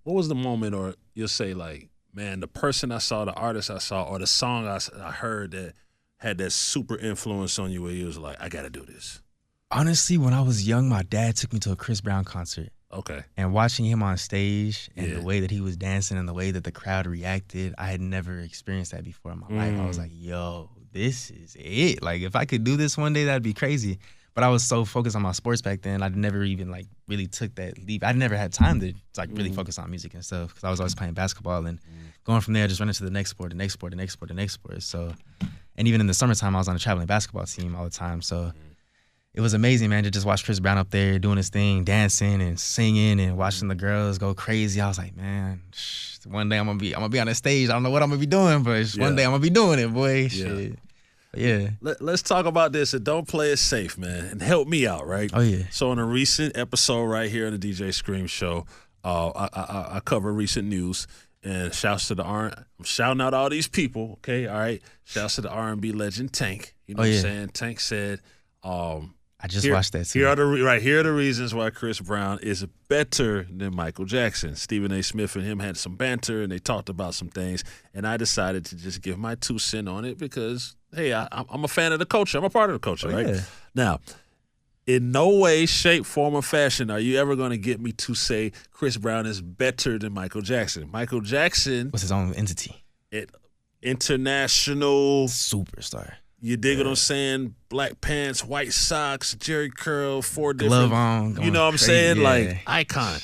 what was the moment, or you'll say like, man, the person I saw, the artist I saw, or the song I heard that had that super influence on you where you was like, I got to do this? Honestly, when I was young, my dad took me to a Chris Brown concert. Okay. And watching him on stage and the way that he was dancing and the way that the crowd reacted, I had never experienced that before in my life. I was like, yo, this is it. Like, if I could do this one day, that'd be crazy. But I was so focused on my sports back then, I never even like really took that leap. I never had time to like really focus on music and stuff because I was always playing basketball and going from there, just running to the next sport, the next sport, the next sport, the next sport. So, and even in the summertime, I was on a traveling basketball team all the time. So it was amazing, man, to just watch Chris Brown up there doing his thing, dancing and singing and watching the girls go crazy. I was like, man, one day I'm gonna be on the stage. I don't know what I'm gonna be doing, but one day I'm gonna be doing it, boy. Shit. Yeah. Let's talk about this and don't play it safe, man, and help me out, right? Oh yeah. So in a recent episode right here on the DJ Scream Show, I cover recent news and shouts to I'm shouting out all these people, okay? All right. Shouts to the R&B legend Tank. You know what I'm saying? Tank said, I just watched that too. Here are the reasons why Chris Brown is better than Michael Jackson. Stephen A. Smith and him had some banter and they talked about some things, and I decided to just give my 2 cents on it because, hey, I'm a fan of the culture. I'm a part of the culture, right? Yeah. Now, in no way, shape, form, or fashion are you ever going to get me to say Chris Brown is better than Michael Jackson. Michael Jackson was his own entity. International superstar. You dig what I'm saying? Black pants, white socks, jerry curl, 4 glove different. on. You know what I'm crazy, saying? Like, icon.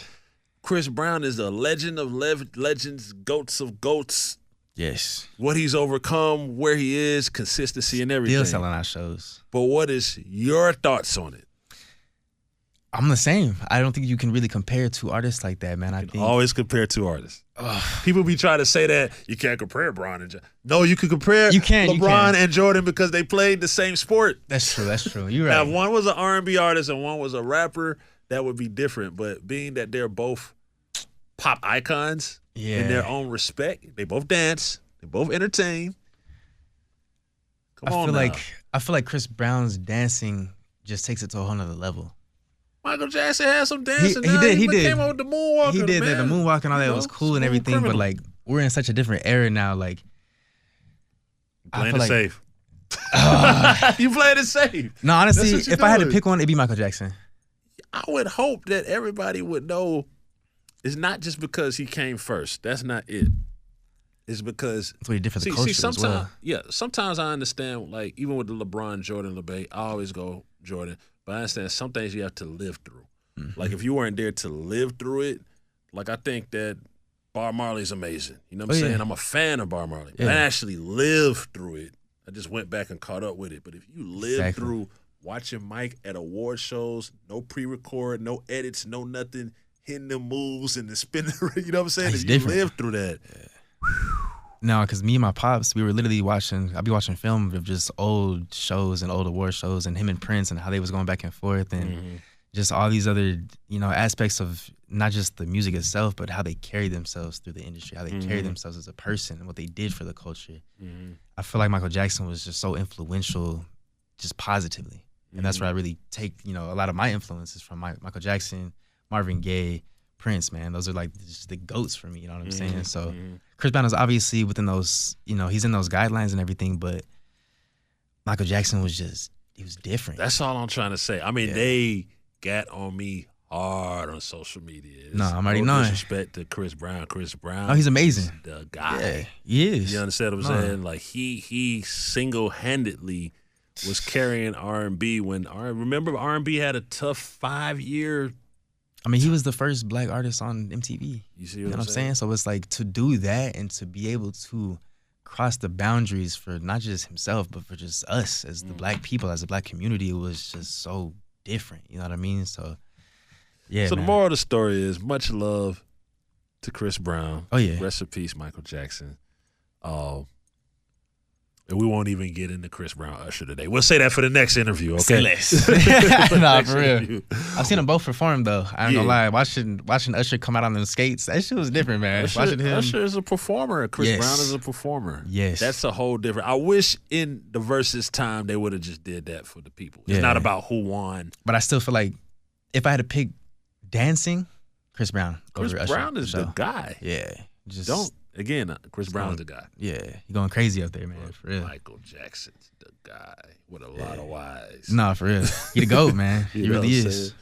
Chris Brown is a legend of legends, goats of goats. Yes. What he's overcome, where he is, consistency and everything. Still selling out shows. But what is your thoughts on it? I'm the same. I don't think you can really compare 2 artists like that, man. I think always compare 2 artists. People be trying to say that you can't compare LeBron and Jordan. No, you can compare LeBron and Jordan because they played the same sport. That's true. You're right. Now, if one was an R&B artist and one was a rapper, that would be different. But being that they're both pop icons in their own respect, they both dance, they both entertain. I feel like Chris Brown's dancing just takes it to a whole nother level. Michael Jackson had some dancing. He did. Came over with the moonwalk. He did. The moonwalk and all that was cool and everything. But like, we're in such a different era now. Like, playing it safe. You playing it safe. No, honestly, if I had to pick one, it'd be Michael Jackson. I would hope that everybody would know it's not just because he came first. That's not it. It's because it's way different. The culture sometimes, as well. Yeah, sometimes I understand. Like even with the LeBron Jordan debate, I always go Jordan. But I understand some things you have to live through. Mm-hmm. Like if you weren't there to live through it, like I think that Bob Marley's amazing. You know what I'm saying? I'm a fan of Bob Marley. Yeah. I actually lived through it. I just went back and caught up with it. But if you live through watching Mike at award shows, no pre-record, no edits, no nothing, hitting the moves and the spin, you know what I'm saying? If you lived through that. Yeah. No, because me and my pops, we were literally I'd be watching film of just old shows and old award shows and him and Prince and how they was going back and forth and just all these other, aspects of not just the music itself, but how they carry themselves through the industry, how they carry themselves as a person and what they did for the culture. I feel like Michael Jackson was just so influential just positively. And that's where I really take, a lot of my influences from Michael Jackson, Marvin Gaye, Prince, man. Those are like just the GOATs for me, you know what I'm saying? So Chris Brown is obviously within those, he's in those guidelines and everything, but Michael Jackson was he was different. That's all I'm trying to say. I mean, they got on me hard on social media. No, I'm already knowing. Disrespect to Chris Brown. Chris Brown. Oh, he's amazing. The guy. Yeah, he is. You understand what I'm saying? Like he single-handedly was carrying R&B when remember R&B had a tough 5-year. I mean, he was the first black artist on MTV. You see what I'm saying? So it's like to do that and to be able to cross the boundaries for not just himself, but for just us as the black people, as a black community, it was just so different. You know what I mean? So, yeah. So the moral of the story is much love to Chris Brown. Oh, yeah. Rest in peace, Michael Jackson. And we won't even get into Chris Brown Usher today. We'll say that for the next interview, okay? Nah, for real. I've seen them both perform though. I ain't gonna lie. Watching Usher come out on them skates, that shit was different, man. Usher is a performer. Chris Brown is a performer. Yes. That's a whole different. I wish in the Versus time they would have just did that for the people. It's not about who won. But I still feel like if I had to pick dancing Chris Brown. Chris over Usher, Brown is so. the guy. Yeah. Just Chris Brown's the guy. Yeah. He going crazy up there, man. For real. Michael Jackson's the guy with a lot of Ys. Nah, for real. He the GOAT, man. He really is.